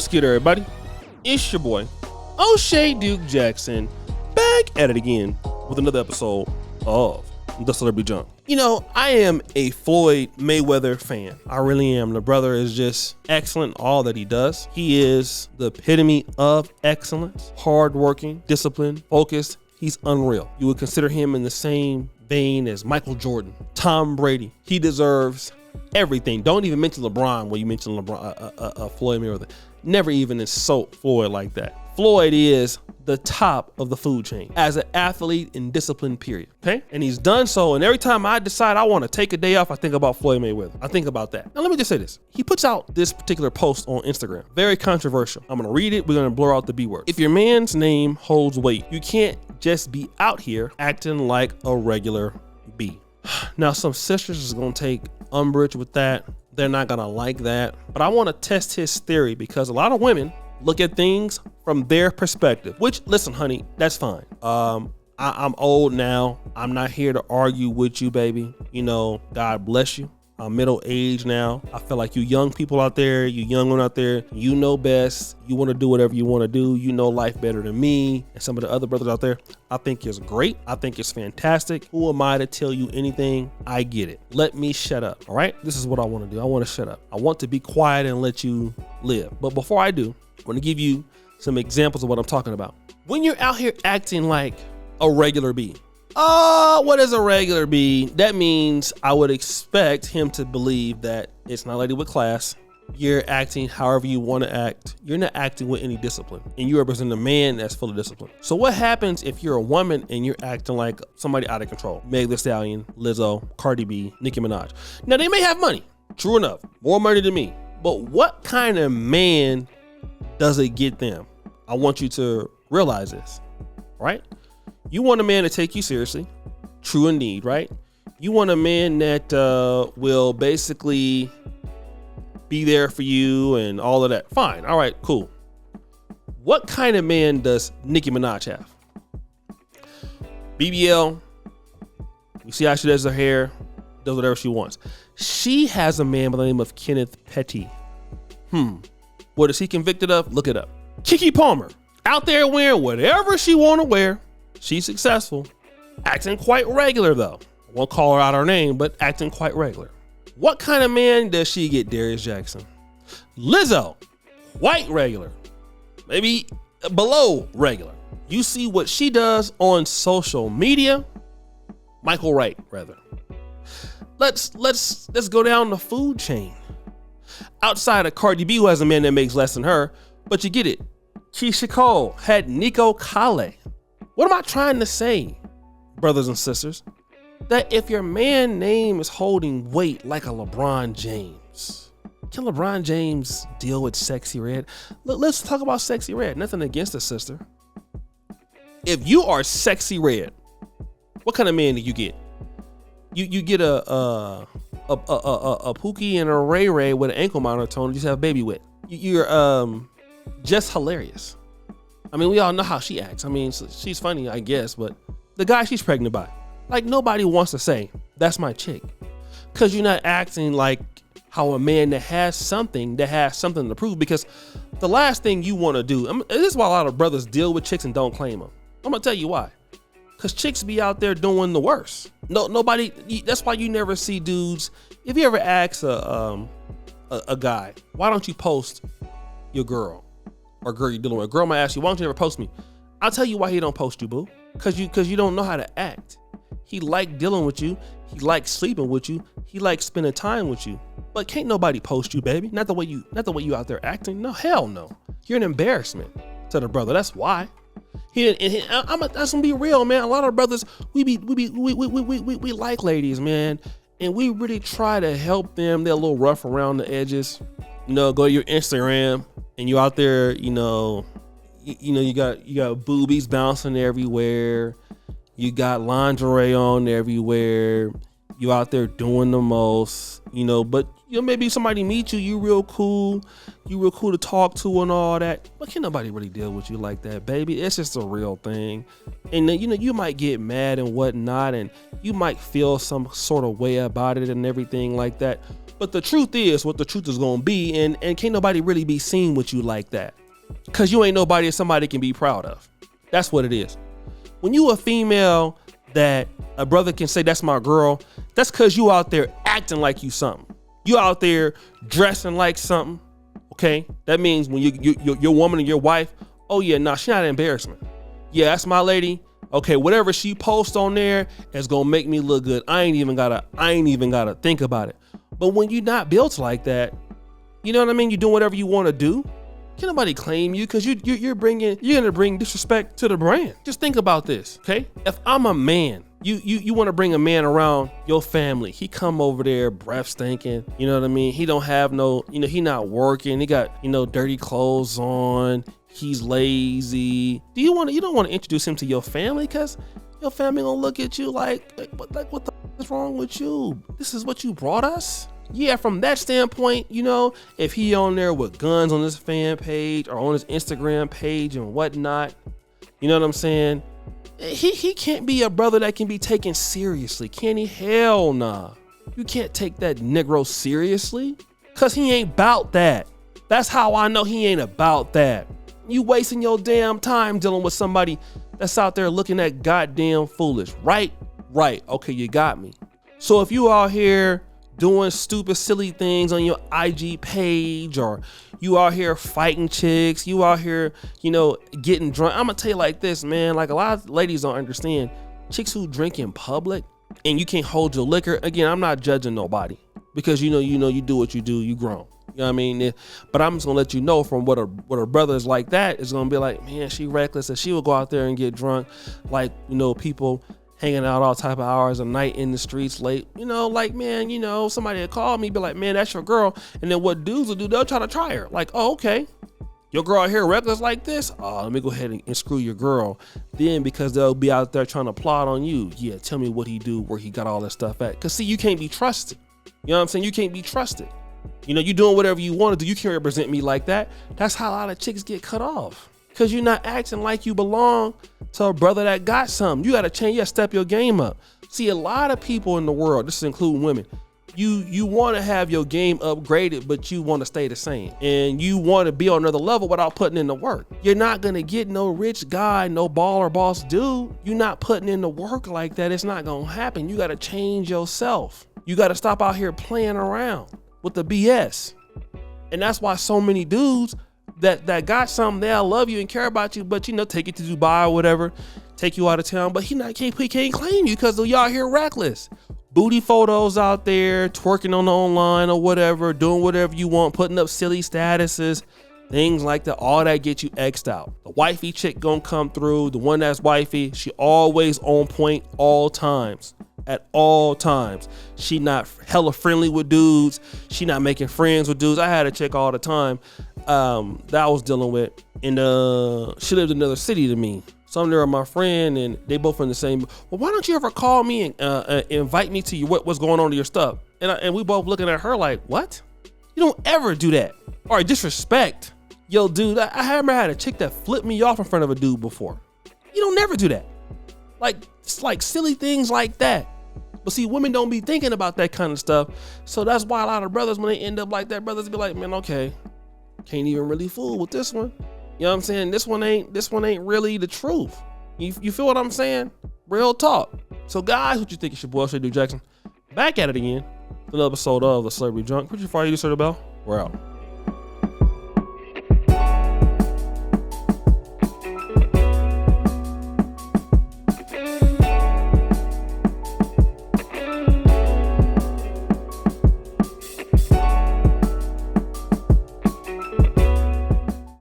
What's good, everybody? It's your boy, O'Shea Duke Jackson, back at it again with another episode of The Celebrity Junk. You know, I am a Floyd Mayweather fan. I really am. The brother is just excellent, all that he does. He is the epitome of excellence, hardworking, disciplined, focused. He's unreal. You would consider him in the same vein as Michael Jordan, Tom Brady. He deserves everything. Don't even mention LeBron when you mention Floyd Mayweather. Never even insult Floyd like that. Floyd is the top of the food chain as an athlete in discipline, period. Okay? And he's done so. And every time I decide I want to take a day off, I think about Floyd Mayweather. I think about that. Now, let me just say this. He puts out this particular post on Instagram. Very controversial. I'm going to read it. We're going to blur out the B word. If your man's name holds weight, you can't just be out here acting like a regular B. Now, some sisters is going to take umbrage with that. They're not going to like that. But I want to test his theory because a lot of women look at things from their perspective, which, listen, honey, that's fine. I'm old now. I'm not here to argue with you, baby. You know, God bless you. I'm middle age now. I feel like you young people out there, you young one out there, you know best. You want to do whatever you want to do. You know life better than me and some of the other brothers out there. I think it's great. I think it's fantastic. Who am I to tell you anything? I get it. Let me shut up. All right. This is what I want to do. I want to shut up. I want to be quiet and let you live. But before I do, I'm going to give you some examples of what I'm talking about. When you're out here acting like a regular B. What is a regular B? That means I would expect him to believe that it's not a lady with class. You're acting however you want to act. You're not acting with any discipline. And you represent a man that's full of discipline. So what happens if you're a woman and you're acting like somebody out of control? Meg Thee Stallion, Lizzo, Cardi B, Nicki Minaj. Now, they may have money. True enough. More money than me. But what kind of man does it get them? I want you to realize this, right? You want a man to take you seriously. True indeed, right? You want a man that will basically be there for you and all of that. Fine. All right, cool. What kind of man does Nicki Minaj have? BBL. You see how she does her hair, does whatever she wants. She has a man by the name of Kenneth Petty. What is he convicted of? Look it up. Keke Palmer, out there wearing whatever she want to wear. She's successful. Acting quite regular, though. I won't call her out her name, but acting quite regular. What kind of man does she get? Darius Jackson. Lizzo, quite regular. Maybe below regular. You see what she does on social media? Michael Wright, rather. Let's go down the food chain. Outside of Cardi B, who has a man that makes less than her, but you get it. Keisha Cole had Nico Kale. What am I trying to say, brothers and sisters? That if your man name is holding weight like a LeBron James, can LeBron James deal with Sexy Red? Let's talk about Sexy Red. Nothing against the sister. If you are Sexy Red, what kind of man do you get? You get a Pookie and a Ray Ray with an ankle monitor on, you just have a baby with. You're just hilarious. I mean, we all know how she acts. I mean, she's funny, I guess, but the guy she's pregnant by, like, nobody wants to say, that's my chick. Because you're not acting like how a man that has something to prove. Because the last thing you want to do, this is why a lot of brothers deal with chicks and don't claim them. I'm going to tell you why. Because chicks be out there doing the worst. Nobody, that's why you never see dudes. If you ever ask a guy, why don't you post your girl? Or girl you're dealing with. A girl might ask you, why don't you never post me? I'll tell you why he don't post you, boo. Cause you don't know how to act. He like dealing with you. He likes sleeping with you. He likes spending time with you. But can't nobody post you, baby. Not the way you out there acting. No, hell no. You're an embarrassment to the brother. That's why. That's gonna be real, man. A lot of brothers, we like ladies, man, and we really try to help them. They're a little rough around the edges. You know, go to your Instagram and you out there, you got boobies bouncing everywhere. You got lingerie on everywhere. You out there doing the most, but You know, maybe somebody meet you, you real cool to talk to and all that. But can't nobody really deal with you like that, baby. It's just a real thing. And then, you know, you might get mad and whatnot, and you might feel some sort of way about it and everything like that. But the truth is what the truth is gonna be, and can't nobody really be seen with you like that. Cause you ain't nobody that somebody can be proud of. That's what it is. When you a female that a brother can say that's my girl, that's cause you out there acting like you something. You out there dressing like something, okay? That means when your woman and your wife, oh yeah, nah, she not an embarrassment. Yeah, that's my lady. Okay, whatever she posts on there is gonna make me look good. I ain't even gotta think about it. But when you're not built like that, you know what I mean? You're doing whatever you want to do. Can't nobody claim you because you're gonna bring disrespect to the brand. Just think about this, okay? If I'm a man, you want to bring a man around your family. He come over there breath stinking, you know what I mean? He don't have no, you know, he not working. He got, you know, dirty clothes on. He's lazy. You don't want to introduce him to your family because your family gonna look at you like what the is wrong with you? This is what you brought us? Yeah, from that standpoint, you know, if he on there with guns on his fan page or on his Instagram page and whatnot, you know what I'm saying? He can't be a brother that can be taken seriously, can he? Hell nah. You can't take that Negro seriously because he ain't about that. That's how I know he ain't about that. You wasting your damn time dealing with somebody that's out there looking at goddamn foolish, right? Right, okay, you got me. So if you out here doing stupid, silly things on your IG page, or you out here fighting chicks, you out here, you know, getting drunk. I'm gonna tell you like this, man, like a lot of ladies don't understand. Chicks who drink in public and you can't hold your liquor. Again, I'm not judging nobody because you do what you do, you grown. You know what I mean? But I'm just gonna let you know from what her brothers like that is gonna be like, man, she reckless and she will go out there and get drunk. Like, you know, people hanging out all type of hours of night in the streets late, you know, like, man, you know, somebody would call me, be like, man, that's your girl. And then what dudes will do, they'll try to try her. Like, oh, okay, your girl out here reckless like this? Oh, let me go ahead and screw your girl. Then because they'll be out there trying to plot on you. Yeah, tell me what he do, where he got all that stuff at. Cause see, you can't be trusted. You know what I'm saying? You can't be trusted. You know, you doing whatever you want to do. You can't represent me like that. That's how a lot of chicks get cut off. Cause you're not acting like you belong to a brother that got something. You gotta change, you gotta step your game up. See, a lot of people in the world, this is including women, you wanna have your game upgraded, but you wanna stay the same. And you wanna be on another level without putting in the work. You're not gonna get no rich guy, no baller boss dude. You're not putting in the work like that. It's not gonna happen. You gotta change yourself. You gotta stop out here playing around with the BS. And that's why so many dudes that got something, they'll love you and care about you, but you know, take you to Dubai or whatever, take you out of town, but he can't claim you because y'all here reckless. Booty photos out there, twerking on the online or whatever, doing whatever you want, putting up silly statuses, things like that. All that get you X'd out. The wifey chick gonna come through, the one that's wifey, she always on point all times. At all times. She not hella friendly with dudes. She not making friends with dudes. I had a chick all the time that I was dealing with, and she lived in another city to me. So I'm there with my friend, and they both in the same. Well, why don't you ever call me and invite me to what's going on to your stuff? And we both looking at her like, what? You don't ever do that. All right, disrespect. Yo, dude, I remember I had a chick that flipped me off in front of a dude before. You don't never do that. Like, it's like silly things like that. But see, women don't be thinking about that kind of stuff. So that's why a lot of brothers, when they end up like that, brothers be like, man, okay, can't even really fool with this one. You know what I'm saying? This one ain't really the truth. You feel what I'm saying? Real talk. So guys, what you think? It's your boy, Duke Jackson. Back at it again. Another episode of The Celebrity Junk. Put your fire, you, Sir Bell. We're out.